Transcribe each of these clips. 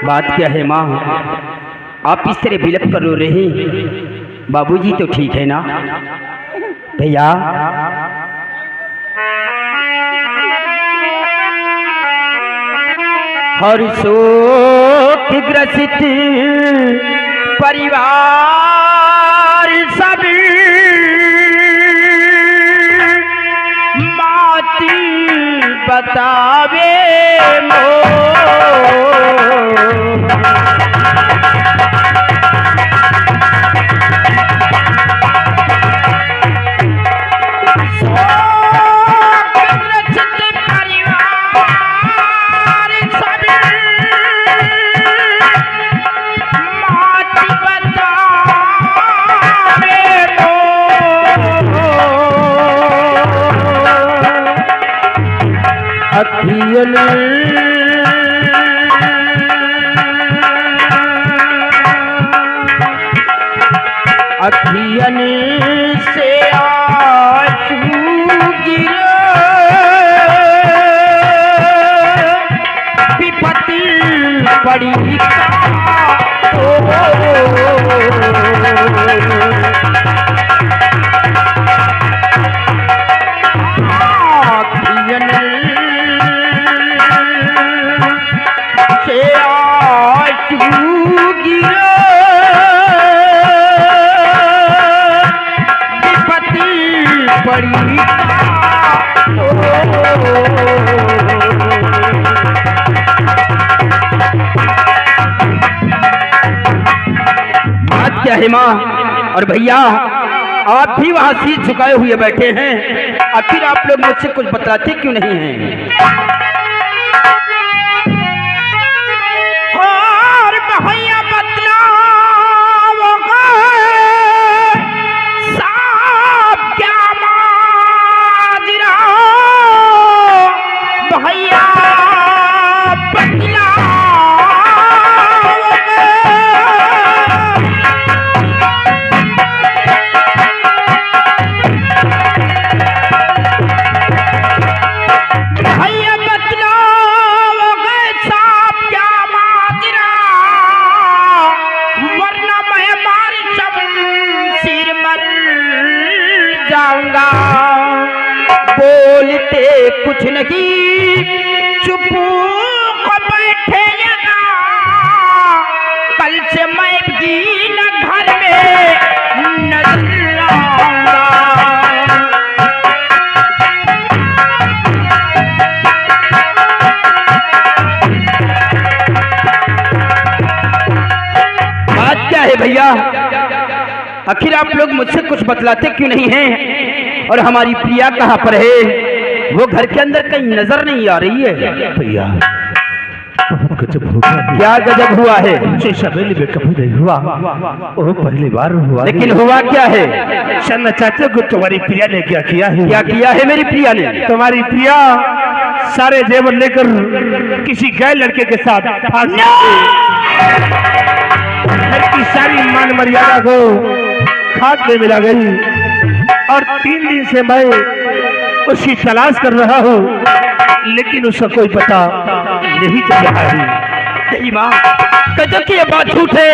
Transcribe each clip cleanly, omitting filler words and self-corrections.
बात क्या है माँ, आप इस तरह बिलख कर रो रहे हैं? बाबूजी तो ठीक है ना? भैया हर शोक ग्रसित परिवार सभी माती बतावे अखियन से आंसू गिरे विपत्ति पड़ी क्या है माँ और भैया, आप भी वहां सिर झुकाए हुए बैठे हैं, आखिर आप लोग मुझसे कुछ बतलाते क्यों नहीं हैं? और भैया बतलाओगे साहब क्या माजरा, भैया बोलते कुछ नहीं, चुप बैठे कल से मैं भी न घर में नजर आऊंगा। बात क्या है भैया, आखिर आप लोग मुझसे कुछ बतलाते क्यों नहीं हैं? और हमारी प्रिया कहाँ पर है? वो घर के अंदर कहीं नजर नहीं आ रही है। भैया गजब हुआ, क्या गजब हुआ है? सवेली में कभी नहीं हुआ, वो पहली बार हुआ। लेकिन हुआ क्या है? शर्मा चाचा को तुम्हारी प्रिया ने क्या किया है? क्या किया है मेरी प्रिया ने? तुम्हारी प्रिया सारे जेवर लेकर किसी गैर लड़के के साथ भाग गई, घर की सारी मान मर्यादा को खाक में मिला गई, और 3 दिन से मैं उसकी तलाश कर रहा हूँ, लेकिन उसका कोई पता नहीं चल रहा है। नहीं माँ, गजब की ये बात झूठ है।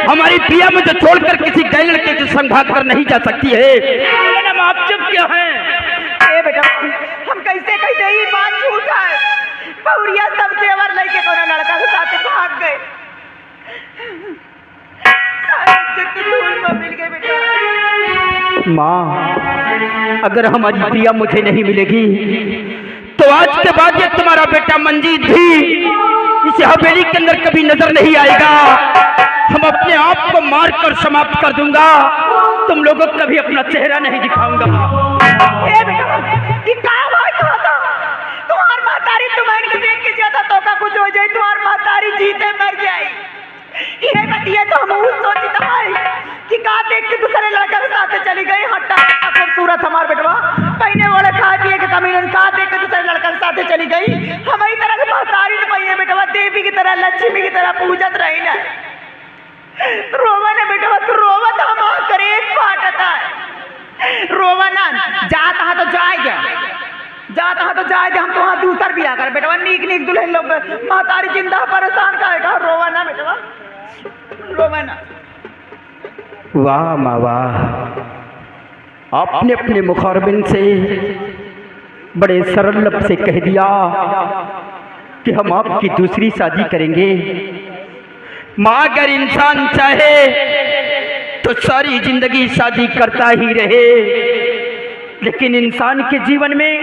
हमारी प्रिया मुझे छोड़कर किसी गैर लड़के के संग भाग कर नहीं जा सकती है। मैडम आप चुप क्यों हैं? ए बेटा, हम कैसे कहते ये बात झूठ है? बहुरिया सब जेवर लेके कोनो लड़का के साथ भाग गए, सारी इज्जत धूल में मिल गई बेटा। माँ, अगर हमारी प्रिया मुझे नहीं मिलेगी तो आज के बाद ये तुम्हारा बेटा मंजीत भी इस हवेली के अंदर कभी नजर नहीं आएगा। हम अपने आप को मारकर समाप्त कर दूंगा, तुम लोगों को कभी अपना चेहरा नहीं दिखाऊंगा। तुम्हार महतारी तुम्हारे को देख के ज्यादा तो का कुछ हो जाए, तुम्हार महतारी जीते मर जाए। ये बतिया तो हम सोचता है कि का देख के दूसरे लड़का के साथ चली गई। हट्टा खूबसूरत हमार बेटवा पहने वाले खा पिए के कमीनन का देख के दूसरे लड़का के साथ चली गई। हमारी तरह के महतारी ने पहिए बेटवा देवी की तरह लक्ष्मी की तरह पूजत रही ना। रोवा ने बेटवा तू रोवा तो हम करे फाटता है। रोवा ना जाता है तो जाएगा, जाता है तो जाए दे, हम तो वहाँ दूसर भी आकर बेटवा नीक नीक दुल्हन लोग महतारी जिंदा परेशान का रोवा ना बेटवा, रोवा ना। वाह माँ वाह, आपने अपने मुखारबिन से बड़े सरल लब से कह दिया कि हम आपकी दूसरी शादी करेंगे। माँ अगर इंसान चाहे तो सारी जिंदगी शादी करता ही रहे, लेकिन इंसान के जीवन में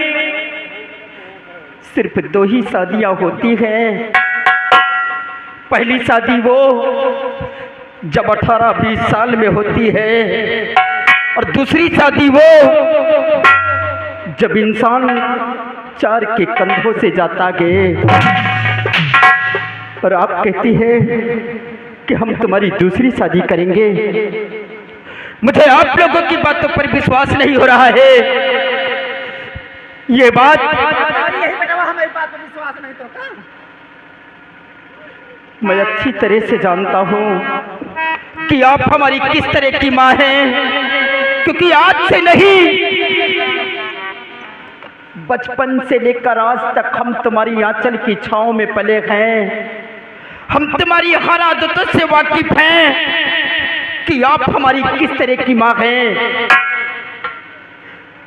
सिर्फ 2 ही शादियां होती हैं। पहली शादी वो जब 18-20 साल में होती है, और दूसरी शादी वो जब इंसान 4 के कंधों से जाता गए। और आप कहती है कि हम तुम्हारी दूसरी शादी करेंगे। मुझे आप लोगों की बातों पर विश्वास नहीं हो रहा है। ये बात यही बेटवा हमारी बात पर विश्वास नहीं तो का? मैं अच्छी तरह से जानता हूँ कि आप हमारी किस तरह की माँ हैं, क्योंकि आज से नहीं, बचपन से लेकर आज तक हम तुम्हारी आंचल की छांव में पले हैं। हम तुम्हारी हर आदतों से वाकिफ हैं कि आप हमारी किस तरह की माँ हैं।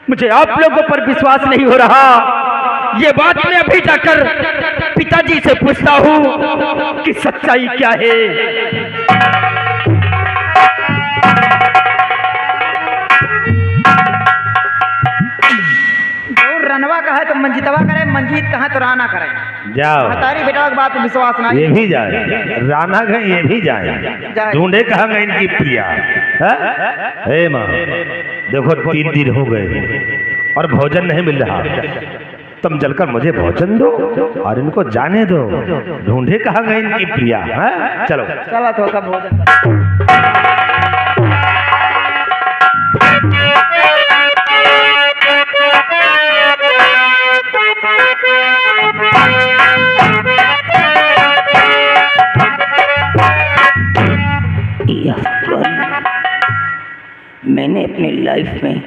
मुझे आप लोगों पर विश्वास नहीं हो रहा। ये बात मैं अभी जाकर पिताजी से पूछता हूँ कि सच्चाई क्या है। रनवा का है तो मंजीतवा करे, मंजीत का है तो राना करे। जाओ महतारी बेटा की बात पर विश्वास ना। ये भी जाए, राना गए ये भी जाए, ढूंढे कहाँ गए इनकी प्रिया। हे माँ देखो 3 दिन हो गए और भोजन नहीं मिल रहा, तुम जलकर मुझे भोजन दो और इनको जाने दो। ढूंढे कहाँ गए इनकी प्रिया। चलो चला तो भोजन। मैंने अपने लाइफ में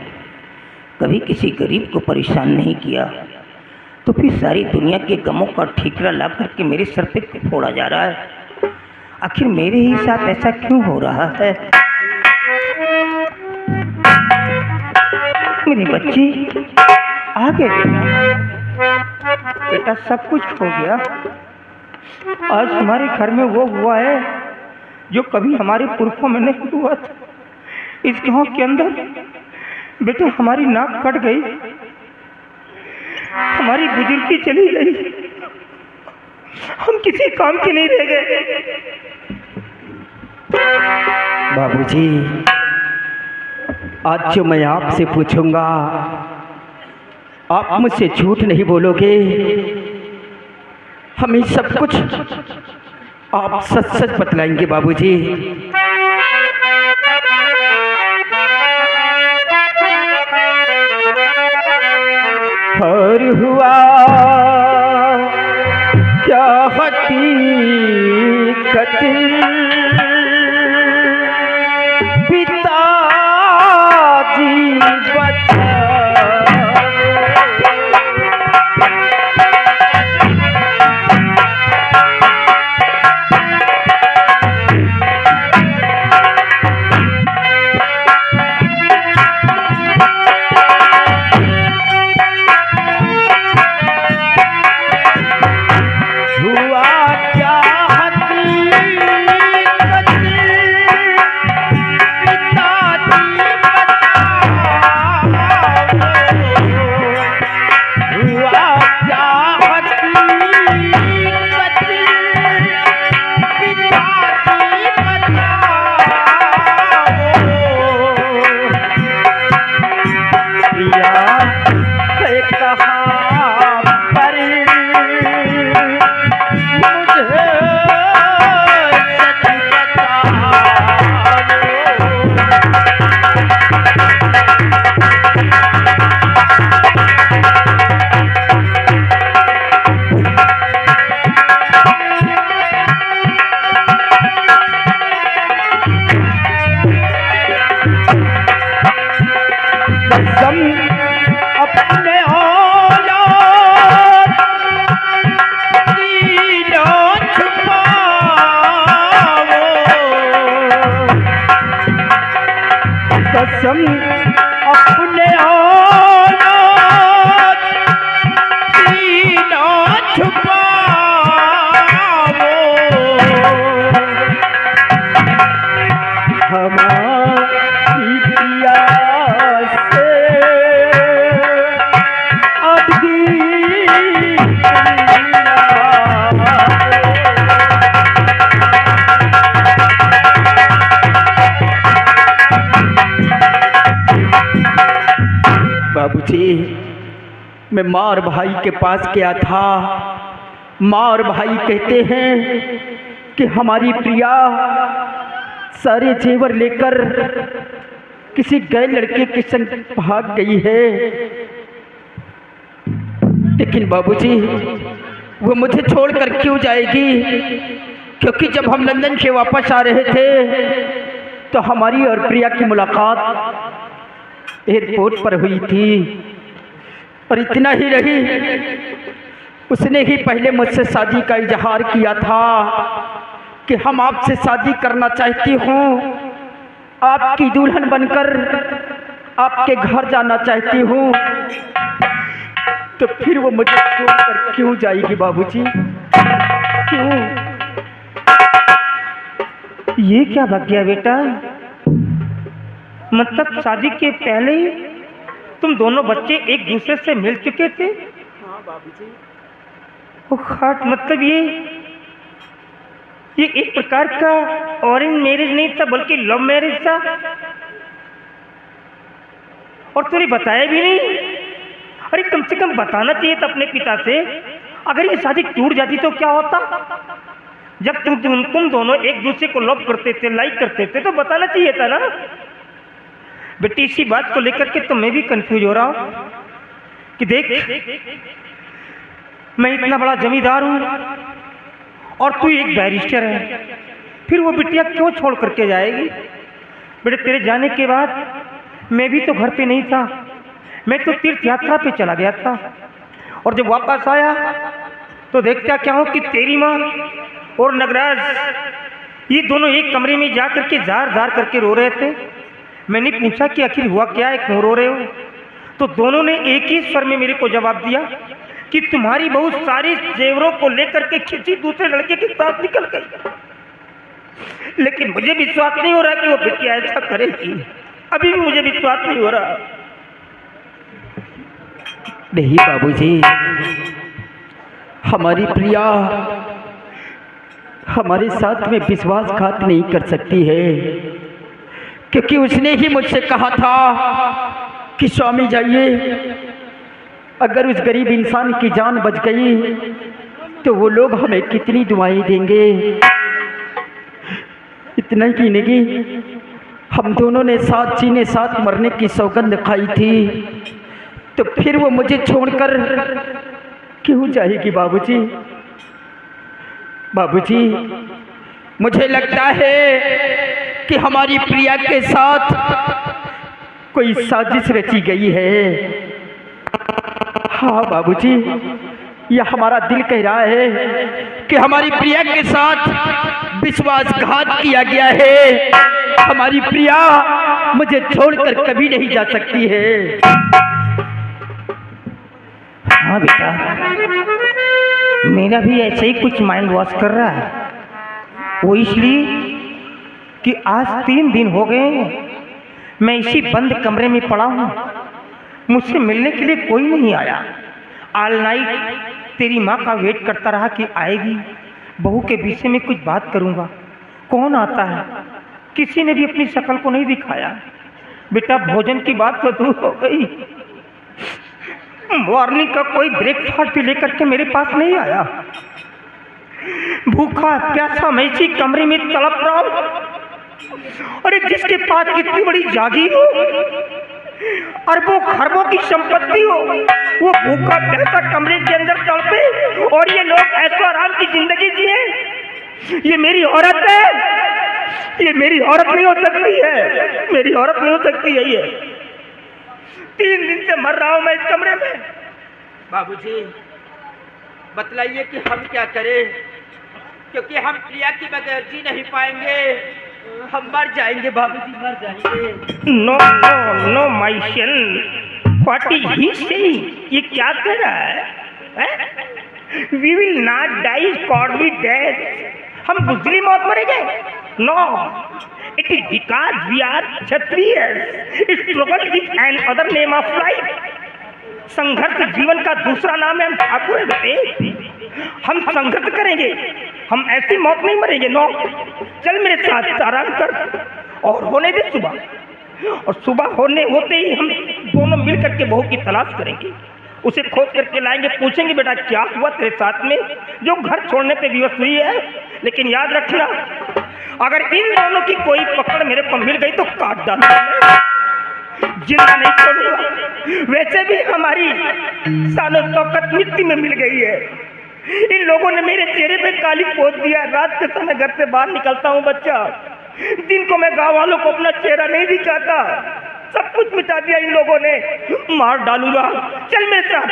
कभी किसी गरीब को परेशान नहीं किया, तो फिर सारी दुनिया के गमों का ठीकरा ला करके मेरे सर पे फोड़ा जा रहा है। आखिर मेरे ही साथ ऐसा क्यों हो रहा है? मेरी बच्ची आ गई बेटा, सब कुछ हो गया। आज हमारे घर में वो हुआ है जो कभी हमारे पुरखों में नहीं हुआ था। इस गांव के अंदर बेटा हमारी नाक कट गई, हमारी बुजुर्गी चली गई, हम किसी काम के नहीं रह गए। बाबूजी, आज जो मैं आपसे पूछूंगा आप मुझसे झूठ नहीं बोलोगे? हमें सब कुछ आप सच सच बतलाएंगे बाबूजी? और हुआ क्या हकीकत पिताजी बता। अपने औलाद अपने औलाद सीना छुपाओ, हमारी पिया से अब बाबूजी, मैं माँ और भाई के पास गया था। माँ और भाई कहते हैं कि हमारी प्रिया सारे जेवर लेकर किसी गए लड़के के संग भाग गई है। लेकिन बाबूजी, वो मुझे छोड़कर क्यों जाएगी? क्योंकि जब हम लंदन से वापस आ रहे थे तो हमारी और प्रिया की मुलाकात एयरपोर्ट पर हुई थी। और इतना ही नहीं, उसने ही पहले मुझसे शादी का इजहार किया था कि हम आपसे शादी करना चाहती हूँ, आपकी दुल्हन बनकर आपके घर जाना चाहती हूँ। तो फिर वो मुझे छोड़कर क्यों जाएगी बाबूजी? क्यों? ये क्या भाग गया बेटा? मतलब शादी के पहले ही तुम दोनों बच्चे एक दूसरे से मिल चुके थे? हाँ बाबूजी। खाट, मतलब ये एक प्रकार का ऑरेंज मैरिज नहीं था बल्कि लव मैरिज था, और तूने बताया भी नहीं। अरे कम से कम बताना चाहिए था अपने पिता से। अगर ये शादी टूट जाती तो क्या होता? जब तुम दोनों एक दूसरे को लव करते थे, लाइक करते थे, तो बताना चाहिए था ना। बेटी, इसी बात को लेकर के तो मैं भी कंफ्यूज हो रहा हूं कि देख, मैं इतना बड़ा जमींदार हूं और तू एक बैरिस्टर है, फिर वो बिटिया क्यों छोड़ करके जाएगी? बेटे, तेरे जाने के बाद मैं भी तो घर पे नहीं था, मैं तो तीर्थ यात्रा पे चला गया था। और जब वापस आया तो देखता क्या हूँ कि तेरी माँ और नगराज ये दोनों एक कमरे में जा करके जार जार करके रो रहे थे। मैंने पूछा कि आखिर हुआ क्या है, क्यों रो रहे हो? तो दोनों ने एक ही स्वर में मेरे को जवाब दिया कि तुम्हारी बहुत सारी जेवरों को लेकर के किसी दूसरे लड़के के साथ निकल गई। लेकिन मुझे विश्वास नहीं हो रहा कि वो बिटिया ऐसा करेगी। अभी भी मुझे विश्वास नहीं हो रहा। नहीं बाबूजी, हमारी प्रिया हमारे साथ में विश्वासघात नहीं कर सकती है, क्योंकि उसने ही मुझसे कहा था कि स्वामी जाइए, अगर उस गरीब इंसान की जान बच गई तो वो लोग हमें कितनी दुआएं देंगे। इतना ही नहीं, हम दोनों ने साथ जीने साथ मरने की सौगंध खाई थी, तो फिर वो मुझे छोड़कर क्यों जाएगी बाबूजी? बाबूजी, मुझे लगता है कि हमारी प्रिया के साथ कोई साजिश रची गई है। हाँ बाबूजी, यह हमारा दिल कह रहा है कि हमारी प्रिया के साथ विश्वासघात किया गया है। हमारी प्रिया मुझे छोड़कर कभी नहीं जा सकती है। हाँ बेटा, मेरा भी ऐसे ही कुछ माइंड वॉश कर रहा है। वो इसलिए कि आज 3 दिन हो गए मैं इसी बंद कमरे में पड़ा हूँ, मुझसे मिलने के लिए कोई नहीं आया। ऑल नाइट तेरी माँ का वेट करता रहा कि आएगी, बहू के विषय में कुछ बात करूँगा। कौन आता है? किसी ने भी अपनी शक्ल को नहीं दिखाया। बेटा, भोजन की बात तो दूर हो गई, मॉर्निंग का कोई ब्रेकफास्ट भी लेकर के मेरे पास नहीं आया। भूखा प्यासा मैं इसी कमरे में तड़प रहा हूं। अरे जिसके पास कितनी बड़ी जागीर हो, अरबों खरबों की संपत्ति हो, वो भूखा प्यासा कमरे के अंदर तड़पे और ये लोग ऐसा आराम की जिंदगी जिए। ये मेरी औरत है, ये मेरी औरत नहीं हो सकती है, मेरी औरत नहीं हो सकती है। ये 3 दिन से मर रहा हूं मैं इस कमरे में। बाबूजी, बतलाइए कि हम क्या करें, क्योंकि हम प्रिया के बगैर जी नहीं पाएंगे। हम मर जाएंगे बाबूजी, मर जाएंगे। No no no my son, what is he saying? ये क्या कह रहा है? We will not die, God will death. हम बुझली मौत मरेंगे? No, it is because we are Kshatriyas. Struggle is another name of life. संघर्ष जीवन का दूसरा नाम है। हम ठाकुर हैं बेटे, हम संघर्ष करेंगे, हम ऐसी मौत नहीं मरेंगे। नो, चल मेरे साथ आराम कर और होने दे सुबह, और सुबह होने होते ही हम दोनों मिल करके बहू की तलाश करेंगे, उसे खोज करके लाएंगे, पूछेंगे बेटा क्या हुआ तेरे साथ में जो घर छोड़ने पे विवश हुई है। लेकिन याद रखना, अगर इन दोनों की कोई पकड़ मेरे को मिल गई तो काट डालूंगा, जिंदा नहीं छोड़ूंगा। वैसे भी हमारी सालों शौकत मिट्टी में मिल गई है। इन लोगों ने मेरे चेहरे पे काली पोत दिया। रात के समय घर से बाहर निकलता हूँ बच्चा, दिन को मैं गाँव वालों को अपना चेहरा नहीं दिखाता। सब कुछ मिटा दिया इन लोगों ने, मार डालूंगा। चल मेरे साथ।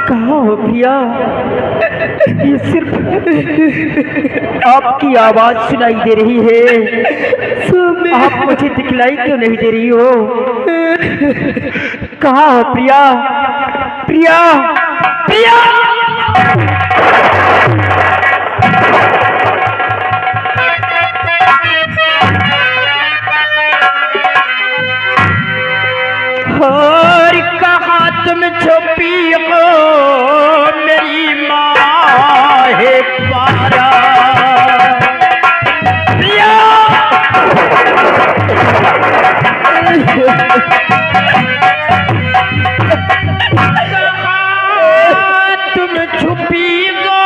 कहाँ हो प्रिया? ये सिर्फ आपकी आवाज सुनाई दे रही है, आप मुझे दिखलाई क्यों नहीं दे रही हो? कहाँ हो प्रिया? प्रिया, प्रिया! और कहाँ तुम छुपी हो मेरी माँ है पारा। तुम छुपी गो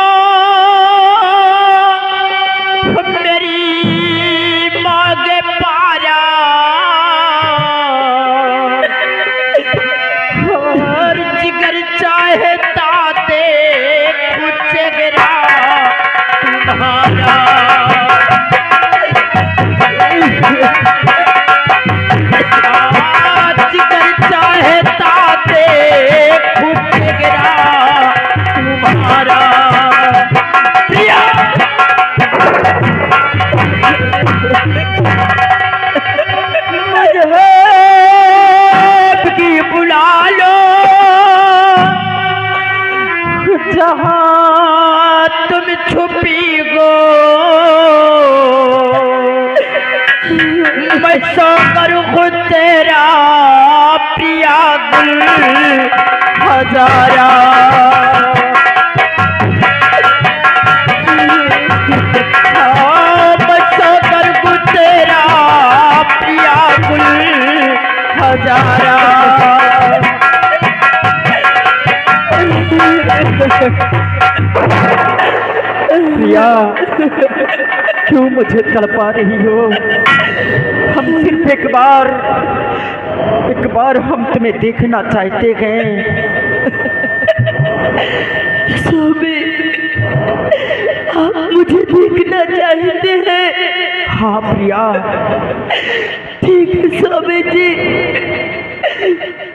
मेरी मांगे पारा। और जिगर चाहता देखूं चेहरा तुम्हारा। जिगर चाहता देखूं चेहरा तुम्हारा। प्रिया मजहब की बुला लो जहाँ तुम छुपी गो। मैं सो करूँ खुद तेरा प्रिया गुल हजारा। मैं सो करूँ तेरा प्रिया गुल हजारा। प्रिया क्यों मुझे तड़पा रही हो? हम सिर्फ एक बार हम तुम्हें देखना चाहते हैं। स्वामी आप मुझे देखना चाहते हैं? हाँ प्रिया। ठीक है स्वामी जी,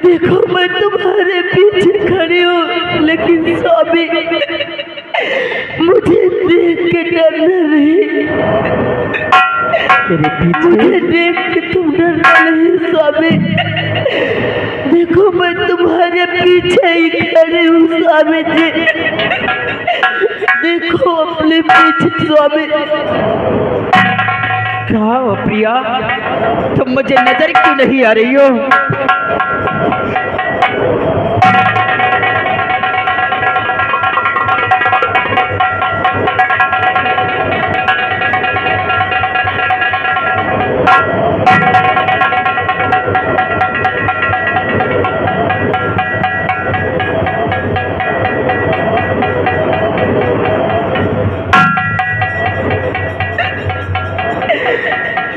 देखो मैं तुम्हारे पीछे खड़ी हूँ, लेकिन स्वामी मुझे देख के डरना नहीं। तेरे पीछे मुझे देख के तुम डरना नहीं स्वामी। देखो मैं तुम्हारे पीछे ही खड़ी हूँ स्वामी जी। देखो अपने पीछे स्वामी। क्या हो प्रिया, तुम मुझे नजर क्यों नहीं आ रही हो?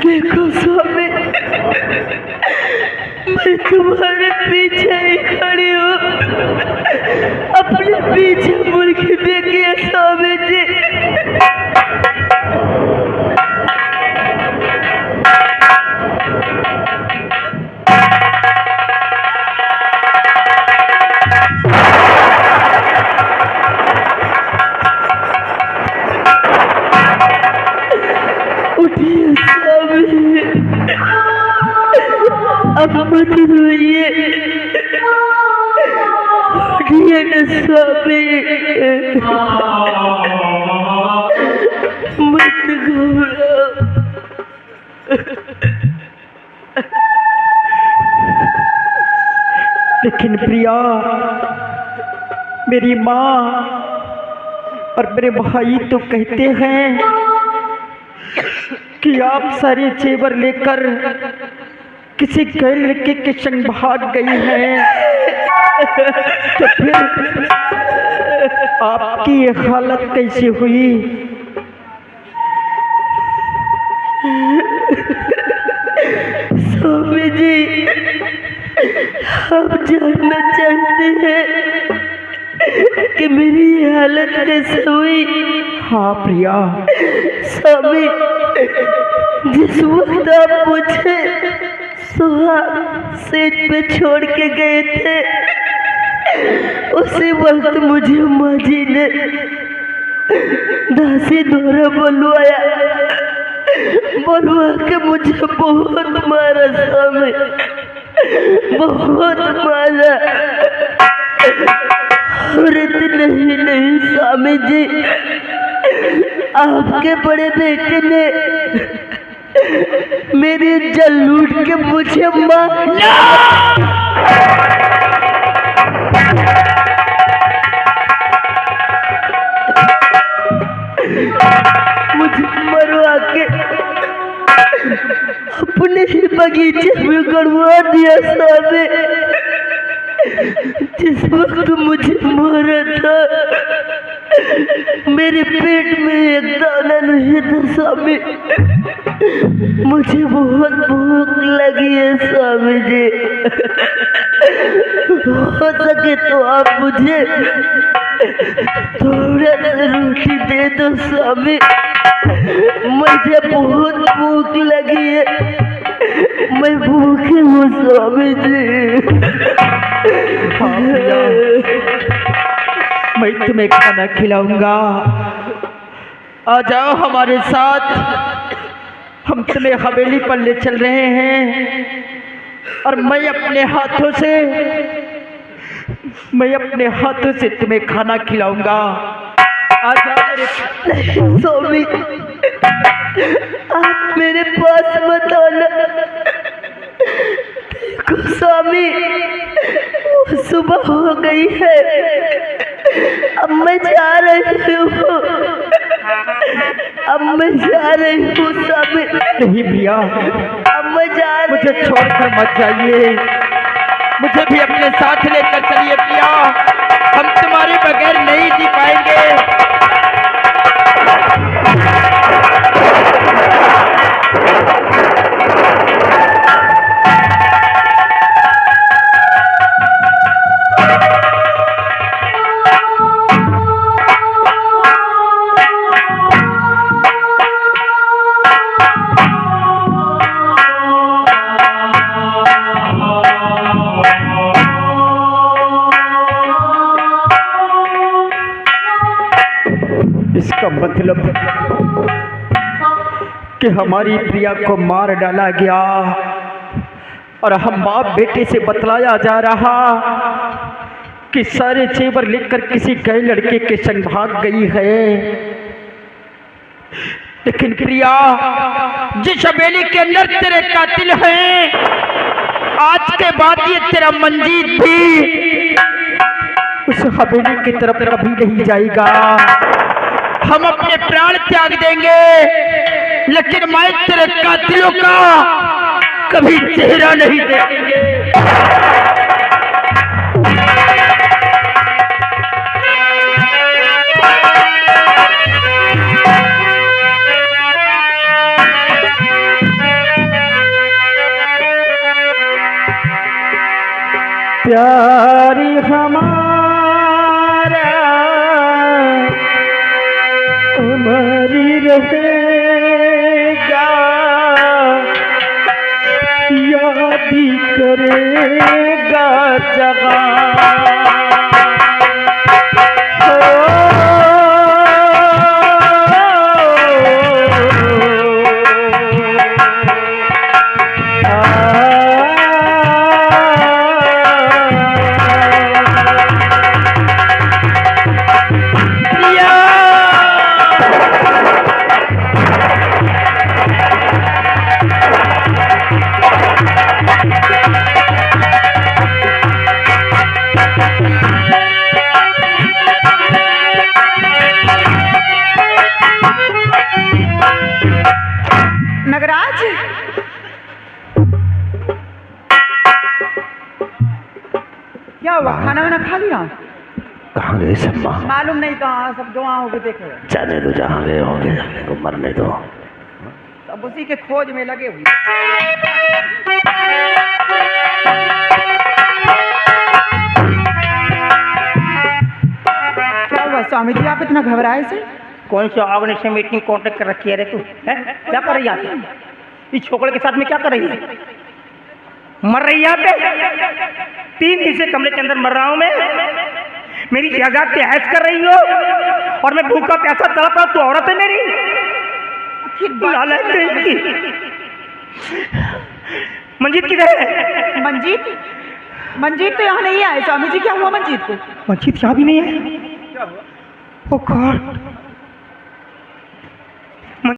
देखो स्वामी मैं तुम्हारे पीछे ही खड़ी हूँ। अपने पीछे मुड़ के देखिए स्वामी जी। उठिए स्वामी, अब मत रोइए। उठिए न स्वामी, मत घबराओ। लेकिन प्रिया, मेरी माँ और मेरे भाई तो कहते हैं कि आप सारे जेवर लेकर किसी गैर लड़के के संग भाग गई हैं। तो फिर आपकी ये हालत कैसे हुई? स्वामी जी आप जानना चाहते हैं कि मेरी ये हालत कैसे हुई? हाँ प्रिया। स्वामी जिस वक्त आप मुझे सुहाग सेज पे छोड़ के गए थे, उसी वक्त मुझे माँ जी ने दासी द्वारा बुलवा के मुझे बहुत मारा स्वामी, बहुत मारा। और इतना ही नहीं स्वामी जी, आपके बड़े बेटे ने मेरी इज्जत लूट के मुझे मार। मुझे मरवा के अपने ही बगीचे में गड़वा दिया स्वामी। जिस वक्त मुझे मारा था मेरे पेट में एक दाना नहीं था स्वामी। मुझे बहुत भूख लगी है स्वामी जी। हो सके तो आप मुझे थोड़ा सा रोटी दे दो स्वामी। मुझे बहुत भूख लगी है, मैं भूखी हूँ स्वामी जी। मैं तुम्हें खाना खिलाऊंगा, आ जाओ हमारे साथ। हम तुम्हें हवेली पर ले चल रहे हैं और मैं अपने हाथों से तुम्हें खाना खिलाऊंगा। आ जाओ मेरे स्वामी, आप मेरे पास मत आना। देखो स्वामी, सुबह हो गई है, अब मैं जा रही हूँ, स्वामी। नहीं भैया, अब मैं मुझे छोड़कर मत जाइए, मुझे भी अपने साथ लेकर चलिए भैया। हम तुम्हारे बगैर नहीं जी पाएंगे। इसका मतलब कि हमारी प्रिया को मार डाला गया और हम बाप बेटे से बतलाया जा रहा कि सारे जेवर लेकर किसी गए लड़के के संग भाग गई है। लेकिन प्रिया, जिस हवेली के अंदर तेरे कातिल हैं, आज के बाद ये तेरा मंजीत भी उस हवेली की तरफ कभी नहीं जाएगा। हम अपने प्राण त्याग देंगे, लेकिन मैं तेरे कातिलों का कभी चेहरा नहीं देखेंगे। प्यारी हमारा हमारी रहेगा, याद करेगा जगह। नगराज, क्या हुआ? खाना वाना खा लिया? कहाँ गए सब माँ? मालूम नहीं कहाँ, सब जहाँ होगे देखे। जाने दो, जहाँ गए होंगे जाने को, मरने दो। सब उसी के खोज में लगे हुए। क्या हुआ स्वामी जी, आप इतना घबराए से? कौन सी ऑर्गेनाइजेशन मीटिंग कॉन्टेक्ट कर रखी है रे तू? है क्या कर रही है इस छोकरे के साथ में? क्या कर रही है? मर रही है पे? 3 दिन से कमरे के अंदर मर रहा हूं मैं। मेरी शहजाद पे ऐश कर रही हो और मैं भूखा प्यासा तड़प रहा। तू औरत है मेरी? मंजीत किधर है? मंजीत तो यहाँ नहीं आए स्वामी जी। क्या हुआ मंजीत को? मंजीत यहाँ भी नहीं है। ओ गॉड,